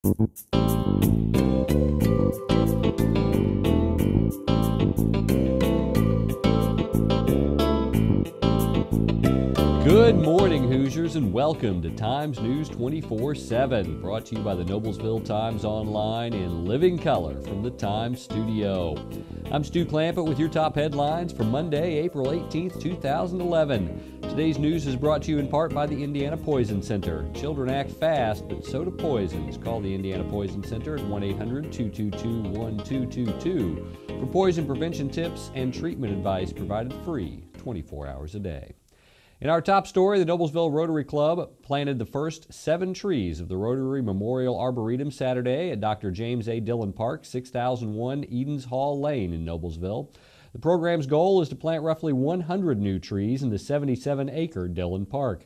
Good morning, Hoosiers, and welcome to Times News 24/7, brought to you by the Noblesville Times Online in living color from the Times studio. I'm Stu Clampett with your top headlines for Monday, April 18th, 2011. Today's news is brought to you in part by the Indiana Poison Center. Children act fast, but so do poisons. Call the Indiana Poison Center at 1-800-222-1222 for poison prevention tips and treatment advice provided free 24 hours a day. In our top story, the Noblesville Rotary Club planted the first 7 trees of the Rotary Memorial Arboretum Saturday at Dr. James A. Dillon Park, 6001 Edens Hall Lane in Noblesville. The program's goal is to plant roughly 100 new trees in the 77-acre Dillon Park.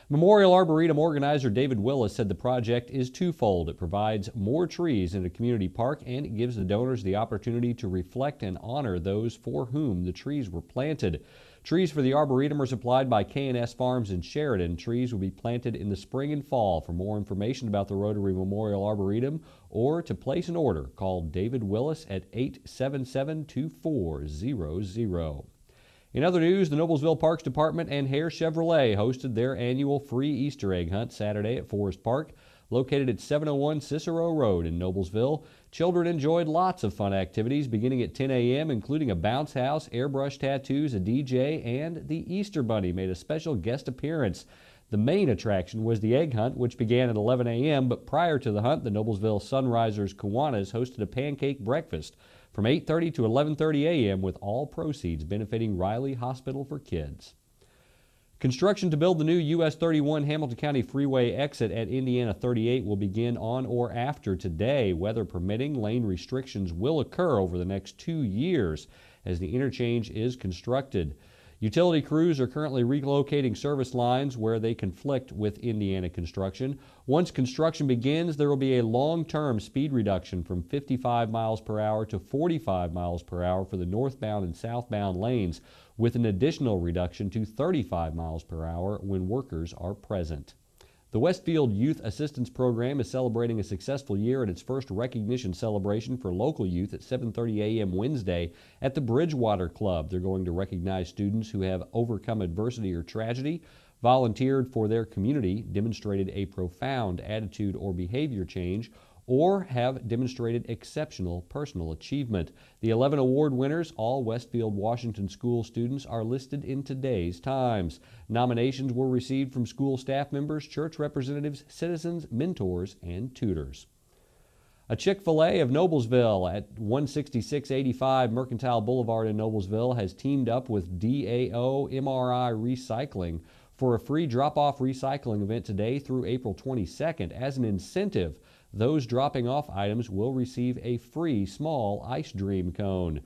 Memorial Arboretum organizer David Willis said the project is twofold. It provides more trees in a community park, and it gives the donors the opportunity to reflect and honor those for whom the trees were planted. Trees for the Arboretum are supplied by K&S Farms in Sheridan. Trees will be planted in the spring and fall. For more information about the Rotary Memorial Arboretum or to place an order, call David Willis at 877-2400. In other news, the Noblesville Parks Department and Hare Chevrolet hosted their annual free Easter egg hunt Saturday at Forest Park, located at 701 Cicero Road in Noblesville. Children enjoyed lots of fun activities beginning at 10 a.m., including a bounce house, airbrush tattoos, a DJ, and the Easter Bunny made a special guest appearance. The main attraction was the egg hunt, which began at 11 a.m., but prior to the hunt, the Noblesville Sunrisers Kiwanis hosted a pancake breakfast from 8:30 to 11:30 a.m., with all proceeds benefiting Riley Hospital for Kids. Construction to build the new US 31 Hamilton County Freeway exit at Indiana 38 will begin on or after today. Weather permitting, lane restrictions will occur over the next 2 years as the interchange is constructed. Utility crews are currently relocating service lines where they conflict with Indiana construction. Once construction begins, there will be a long-term speed reduction from 55 miles per hour to 45 miles per hour for the northbound and southbound lanes, with an additional reduction to 35 miles per hour when workers are present. The Westfield Youth Assistance Program is celebrating a successful year at its first recognition celebration for local youth at 7:30 a.m. Wednesday at the Bridgewater Club. They're going to recognize students who have overcome adversity or tragedy, volunteered for their community, demonstrated a profound attitude or behavior change, or have demonstrated exceptional personal achievement. The 11 award winners, all Westfield Washington School students, are listed in today's Times. Nominations were received from school staff members, church representatives, citizens, mentors, and tutors. A Chick-fil-A of Noblesville at 16685 Mercantile Boulevard in Noblesville has teamed up with DAO MRI Recycling for a free drop-off recycling event today through April 22nd. As an incentive, those dropping off items will receive a free small Ice Dream cone.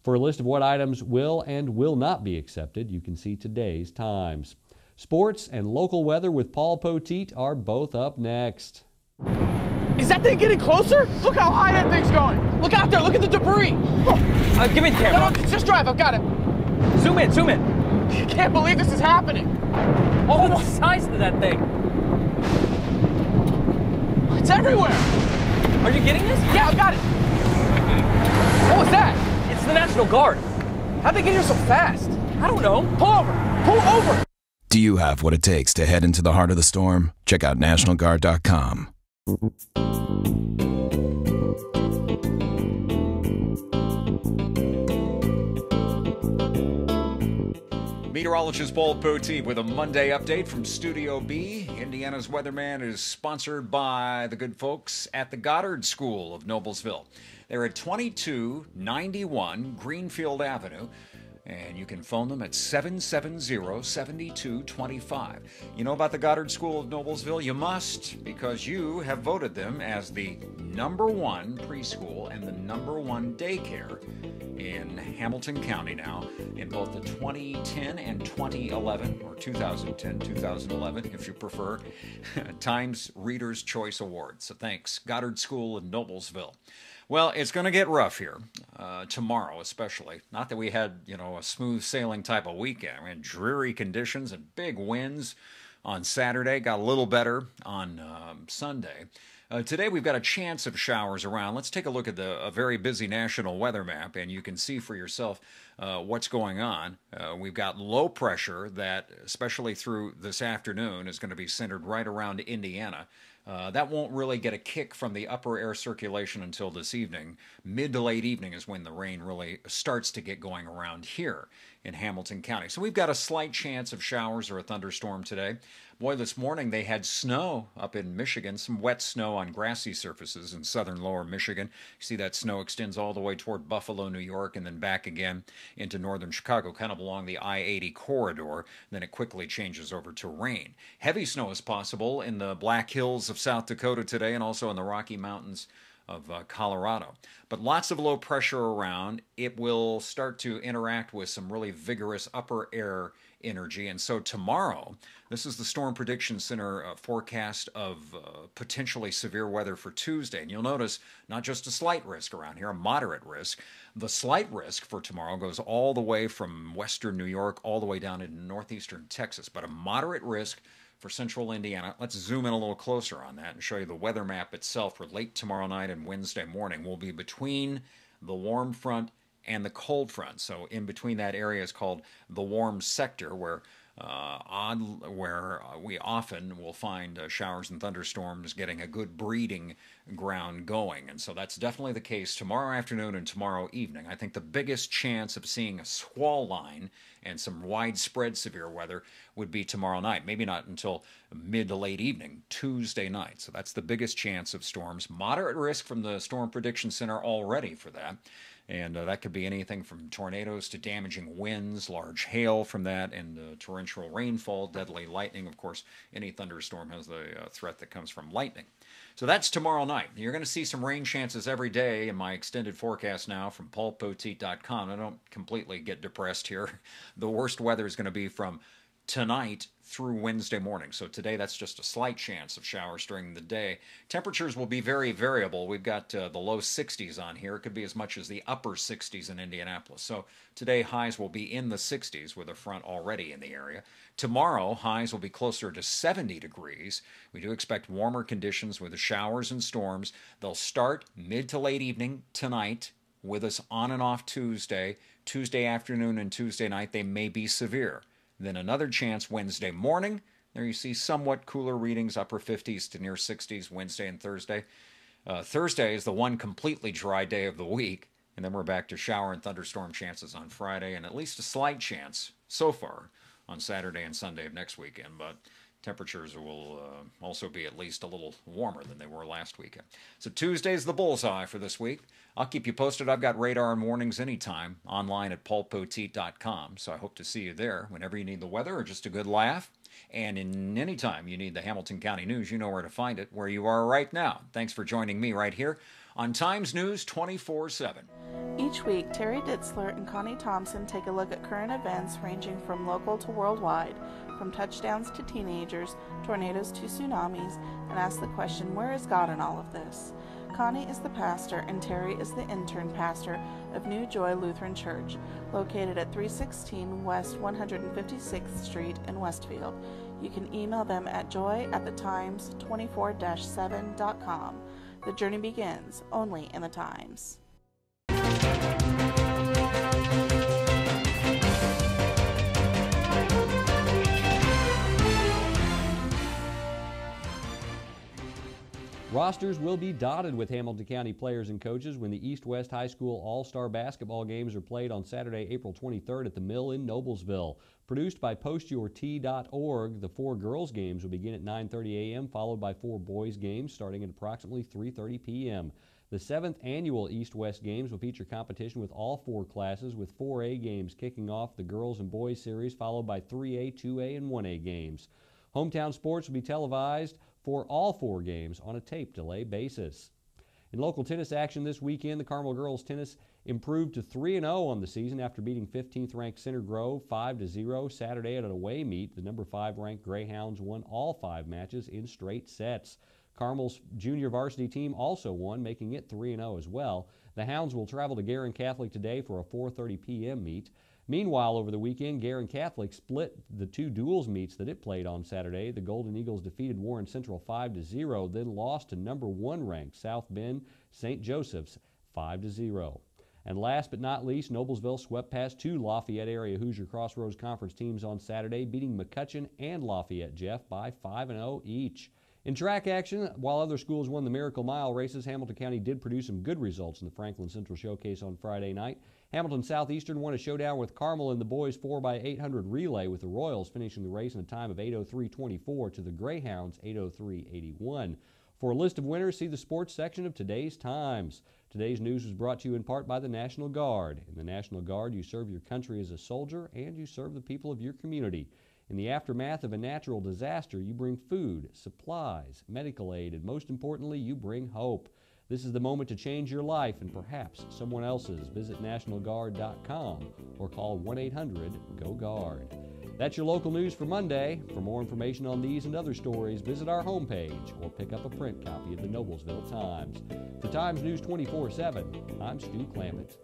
For a list of what items will and will not be accepted, you can see today's Times. Sports and local weather with Paul Poteet are both up next. Is that thing getting closer? Look how high that thing's going. Look out there, look at the debris. Give me the camera. No, just drive, I've got it. Zoom in, zoom in. I can't believe this is happening. Oh, the size of that thing. It's everywhere. Are you getting this? Yeah, I've got it. What was that? It's the National Guard. How'd they get here so fast? I don't know. Pull over. Pull over. Do you have what it takes to head into the heart of the storm? Check out NationalGuard.com. Meteorologist Paul Poteet with a Monday update from Studio B. Indiana's Weatherman is sponsored by the good folks at the Goddard School of Noblesville. They're at 2291 Greenfield Avenue, and you can phone them at 770-7225. You know about the Goddard School of Noblesville? You must, because you have voted them as the #1 preschool and the #1 daycare in Hamilton County now, in both the 2010 and 2011, or 2010, 2011, if you prefer, Times Reader's Choice Awards. So thanks, Goddard School in Noblesville. Well, it's going to get rough here, tomorrow especially. Not that we had, a smooth sailing type of weekend. We had dreary conditions and big winds on Saturday. Got a little better on Sunday. Today we've got a chance of showers around. Let's take a look at a very busy national weather map, and you can see for yourself what's going on. We've got low pressure that, especially through this afternoon, is going to be centered right around Indiana. That won't really get a kick from the upper air circulation until this evening. Mid to late evening is when the rain really starts to get going around here in Hamilton County. So we've got a slight chance of showers or a thunderstorm today. Boy, this morning they had snow up in Michigan, some wet snow on grassy surfaces in southern lower Michigan. You see that snow extends all the way toward Buffalo, New York, and then back again into northern Chicago, kind of along the I-80 corridor. Then it quickly changes over to rain. Heavy snow is possible in the Black Hills of South Dakota today and also in the Rocky Mountains of Colorado. But lots of low pressure around. It will start to interact with some really vigorous upper air energy. And so tomorrow, this is the Storm Prediction Center forecast of potentially severe weather for Tuesday. And you'll notice not just a slight risk around here, a moderate risk. The slight risk for tomorrow goes all the way from western New York all the way down into northeastern Texas. But a moderate risk for central Indiana. Let's zoom in a little closer on that and show you the weather map itself for late tomorrow night and Wednesday morning. We'll be between the warm front and the cold front. So in between that area is called the warm sector, where we often will find showers and thunderstorms getting a good breeding ground going. And so that's definitely the case tomorrow afternoon and tomorrow evening. I think the biggest chance of seeing a squall line and some widespread severe weather would be tomorrow night. Maybe not until mid to late evening, Tuesday night. So that's the biggest chance of storms. Moderate risk from the Storm Prediction Center already for that. And that could be anything from tornadoes to damaging winds, large hail from that, and torrential rainfall, deadly lightning. Of course, any thunderstorm has the threat that comes from lightning. So that's tomorrow night. You're going to see some rain chances every day in my extended forecast now from paulpoteet.com. I don't completely get depressed here. The worst weather is going to be from tonight through Wednesday morning. So today that's just a slight chance of showers during the day. Temperatures will be very variable. We've got the low 60s on here. It could be as much as the upper 60s in Indianapolis. So today highs will be in the 60s with a front already in the area. Tomorrow highs will be closer to 70 degrees. We do expect warmer conditions with the showers and storms. They'll start mid to late evening tonight with us on and off Tuesday. Tuesday afternoon and Tuesday night they may be severe. Then another chance Wednesday morning. There you see somewhat cooler readings, upper 50s to near 60s Wednesday and Thursday. Thursday is the one completely dry day of the week, and then we're back to shower and thunderstorm chances on Friday, and at least a slight chance so far on Saturday and Sunday of next weekend. But temperatures will also be at least a little warmer than they were last weekend. So Tuesday's the bullseye for this week. I'll keep you posted. I've got radar and warnings anytime online at paulpoteet.com. So I hope to see you there whenever you need the weather or just a good laugh. And in any time you need the Hamilton County News, you know where to find it, where you are right now. Thanks for joining me right here on Times News 24/7. Each week, Terry Ditzler and Connie Thompson take a look at current events ranging from local to worldwide, from touchdowns to teenagers, tornadoes to tsunamis, and ask the question, where is God in all of this? Connie is the pastor and Terry is the intern pastor of New Joy Lutheran Church, located at 316 West 156th Street in Westfield. You can email them at joy@thetimes24-7.com. The journey begins only in the Times. Rosters will be dotted with Hamilton County players and coaches when the East-West High School All-Star Basketball games are played on Saturday, April 23rd at the Mill in Noblesville. Produced by PostYourT.org, the 4 girls games will begin at 9:30 a.m., followed by 4 boys games starting at approximately 3:30 p.m. The 7th annual East-West Games will feature competition with all 4 classes, with 4A games kicking off the girls and boys series, followed by 3A, 2A, and 1A games. Hometown sports will be televised for all 4 games on a tape delay basis. In local tennis action this weekend, the Carmel girls tennis improved to 3-0 on the season after beating 15th-ranked Center Grove 5-0 Saturday at an away meet. The number 5-ranked Greyhounds won all 5 matches in straight sets. Carmel's junior varsity team also won, making it 3-0 as well. The Hounds will travel to Guerin Catholic today for a 4:30 p.m. meet. Meanwhile, over the weekend, Guerin Catholic split the two duals meets that it played on Saturday. The Golden Eagles defeated Warren Central 5-0, then lost to number 1 ranked South Bend St. Joseph's 5-0. And last but not least, Noblesville swept past 2 Lafayette area Hoosier Crossroads Conference teams on Saturday, beating McCutcheon and Lafayette Jeff by 5-0 each. In track action, while other schools won the Miracle Mile races, Hamilton County did produce some good results in the Franklin Central Showcase on Friday night. Hamilton Southeastern won a showdown with Carmel in the boys 4x800 relay, with the Royals finishing the race in a time of 8:03.24 to the Greyhounds 8:03.81. For a list of winners, see the sports section of today's Times. Today's news was brought to you in part by the National Guard. In the National Guard, you serve your country as a soldier and you serve the people of your community. In the aftermath of a natural disaster, you bring food, supplies, medical aid, and most importantly, you bring hope. This is the moment to change your life and perhaps someone else's. Visit nationalguard.com or call 1-800-GO-GUARD. That's your local news for Monday. For more information on these and other stories, visit our homepage or pick up a print copy of the Noblesville Times. For Times News 24/7, I'm Stu Clampett.